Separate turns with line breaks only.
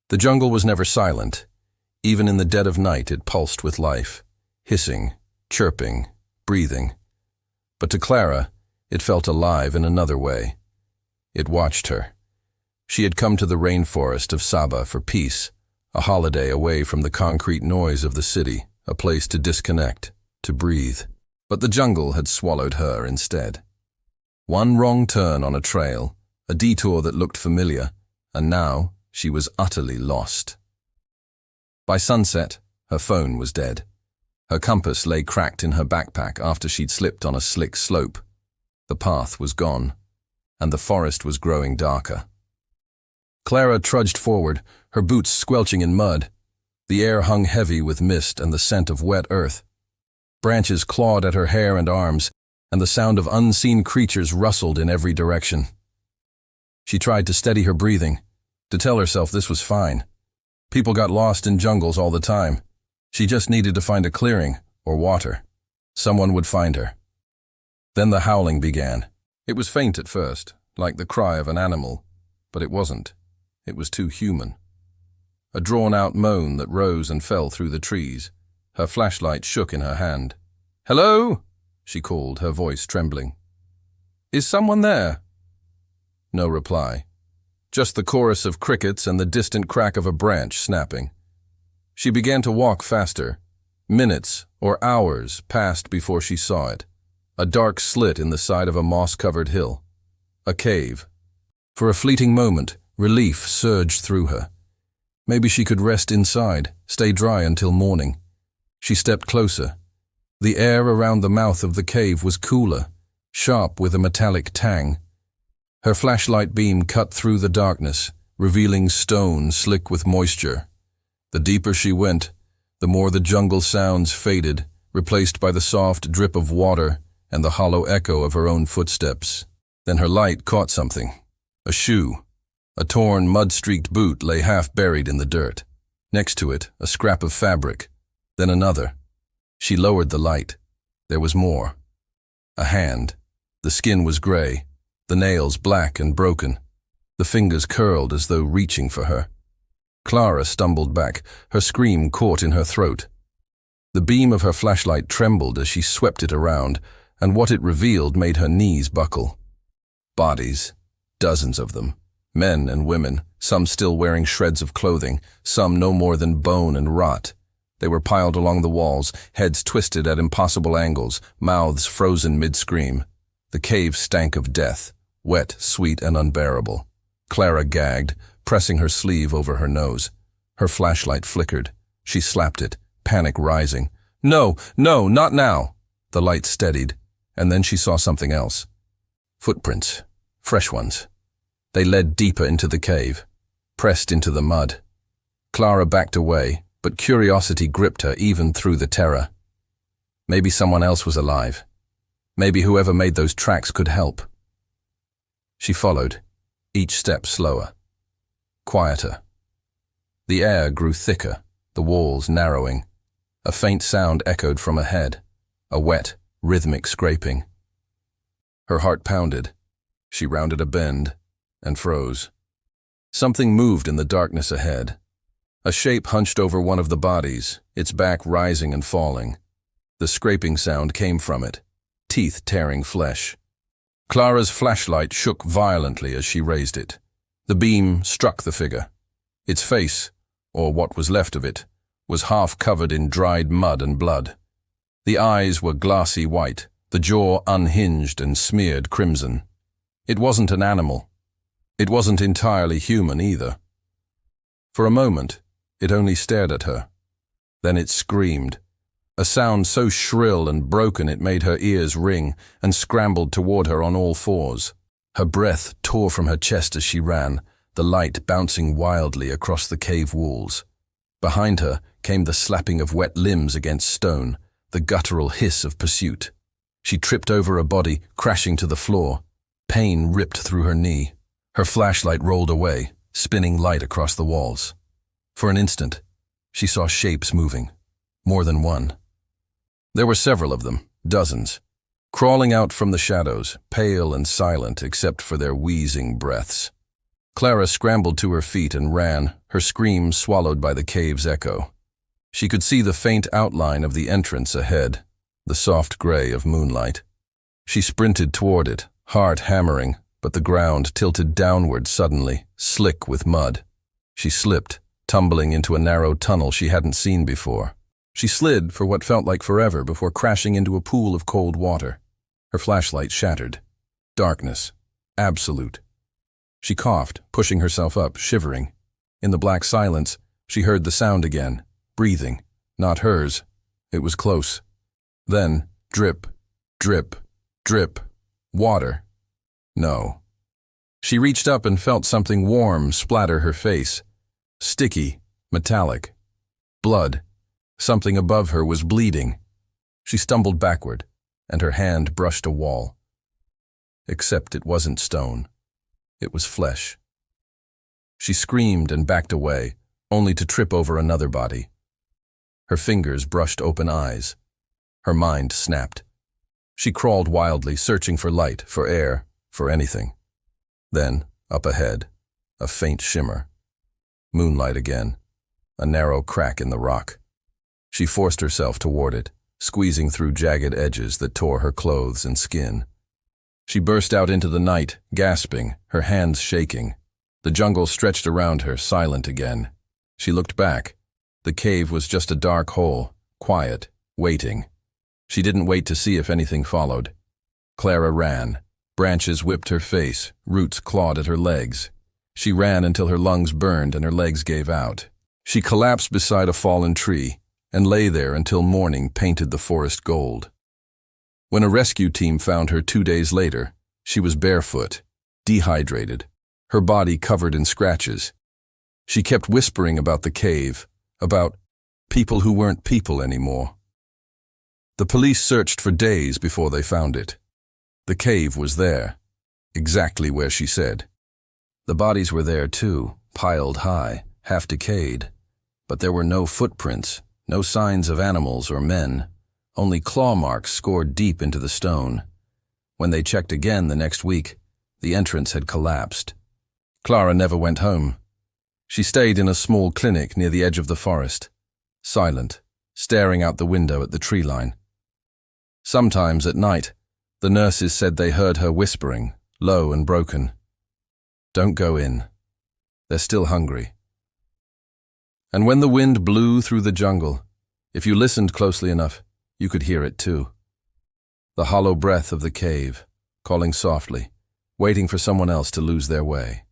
The jungle was never silent. Even in the dead of night it pulsed with life, hissing, chirping, breathing. But to Clara, it felt alive in another way. It watched her. She had come to the rainforest of Saba for peace, a holiday away from the concrete noise of the city, a place to disconnect, to breathe. But the jungle had swallowed her instead. One wrong turn on a trail, a detour that looked familiar, and now she was utterly lost. By sunset, her phone was dead. Her compass lay cracked in her backpack after she'd slipped on a slick slope. The path was gone, and the forest was growing darker. Clara trudged forward, her boots squelching in mud. The air hung heavy with mist and the scent of wet earth. Branches clawed at her hair and arms, and the sound of unseen creatures rustled in every direction. She tried to steady her breathing, to tell herself this was fine. People got lost in jungles all the time. She just needed to find a clearing, or water. Someone would find her. Then the howling began. It was faint at first, like the cry of an animal, but it wasn't. It was too human. A drawn-out moan that rose and fell through the trees. Her flashlight shook in her hand. "Hello?" she called, her voice trembling. "Is someone there?" No reply. Just the chorus of crickets and the distant crack of a branch snapping. She began to walk faster. Minutes or hours passed before she saw it. A dark slit in the side of a moss-covered hill. A cave. For a fleeting moment, relief surged through her. Maybe she could rest inside, stay dry until morning. She stepped closer. The air around the mouth of the cave was cooler, sharp with a metallic tang. Her flashlight beam cut through the darkness, revealing stone slick with moisture. The deeper she went, the more the jungle sounds faded, replaced by the soft drip of water and the hollow echo of her own footsteps. Then her light caught something. A shoe. A torn, mud-streaked boot lay half buried in the dirt. Next to it, a scrap of fabric. Then another. She lowered the light. There was more. A hand. The skin was gray, the nails black and broken. The fingers curled as though reaching for her. Clara stumbled back, her scream caught in her throat. The beam of her flashlight trembled as she swept it around, and what it revealed made her knees buckle. Bodies. Dozens of them. Men and women, some still wearing shreds of clothing, some no more than bone and rot. They were piled along the walls, heads twisted at impossible angles, mouths frozen mid-scream. The cave stank of death, wet, sweet, and unbearable. Clara gagged, pressing her sleeve over her nose. Her flashlight flickered. She slapped it, panic rising. "No, no, not now!" The light steadied, and then she saw something else. Footprints. Fresh ones. They led deeper into the cave, pressed into the mud. Clara backed away, but curiosity gripped her even through the terror. Maybe someone else was alive. Maybe whoever made those tracks could help. She followed, each step slower. Quieter. The air grew thicker, the walls narrowing. A faint sound echoed from ahead, a wet, rhythmic scraping. Her heart pounded. She rounded a bend and froze. Something moved in the darkness ahead. A shape hunched over one of the bodies, its back rising and falling. The scraping sound came from it, teeth tearing flesh. Clara's flashlight shook violently as she raised it. The beam struck the figure. Its face, or what was left of it, was half covered in dried mud and blood. The eyes were glassy white, the jaw unhinged and smeared crimson. It wasn't an animal. It wasn't entirely human either. For a moment, it only stared at her. Then it screamed, a sound so shrill and broken it made her ears ring, and scrambled toward her on all fours. Her breath tore from her chest as she ran, the light bouncing wildly across the cave walls. Behind her came the slapping of wet limbs against stone, the guttural hiss of pursuit. She tripped over a body, crashing to the floor. Pain ripped through her knee. Her flashlight rolled away, spinning light across the walls. For an instant, she saw shapes moving. More than one. There were several of them, dozens, crawling out from the shadows, pale and silent except for their wheezing breaths. Clara scrambled to her feet and ran, her scream swallowed by the cave's echo. She could see the faint outline of the entrance ahead, the soft gray of moonlight. She sprinted toward it, heart hammering, but the ground tilted downward suddenly, slick with mud. She slipped, tumbling into a narrow tunnel she hadn't seen before. She slid for what felt like forever before crashing into a pool of cold water. Her flashlight shattered. Darkness. Absolute. She coughed, pushing herself up, shivering. In the black silence, she heard the sound again. Breathing. Not hers. It was close. Then, drip, drip, drip. Water. No. She reached up and felt something warm splatter her face. Sticky, metallic. Blood. Something above her was bleeding. She stumbled backward, and her hand brushed a wall. Except it wasn't stone. It was flesh. She screamed and backed away, only to trip over another body. Her fingers brushed open eyes. Her mind snapped. She crawled wildly, searching for light, for air, for anything. Then, up ahead, a faint shimmer. Moonlight again, a narrow crack in the rock. She forced herself toward it, squeezing through jagged edges that tore her clothes and skin. She burst out into the night, gasping, her hands shaking. The jungle stretched around her, silent again. She looked back. The cave was just a dark hole, quiet, waiting. She didn't wait to see if anything followed. Clara ran. Branches whipped her face, roots clawed at her legs. She ran until her lungs burned and her legs gave out. She collapsed beside a fallen tree and lay there until morning painted the forest gold. When a rescue team found her 2 days later, she was barefoot, dehydrated, her body covered in scratches. She kept whispering about the cave, about people who weren't people anymore. The police searched for days before they found it. The cave was there, exactly where she said. The bodies were there too, piled high, half decayed. But there were no footprints, no signs of animals or men, only claw marks scored deep into the stone. When they checked again the next week, the entrance had collapsed. Clara never went home. She stayed in a small clinic near the edge of the forest, silent, staring out the window at the tree line. Sometimes at night, the nurses said they heard her whispering, low and broken. "Don't go in. They're still hungry." And when the wind blew through the jungle, if you listened closely enough, you could hear it too. The hollow breath of the cave, calling softly, waiting for someone else to lose their way.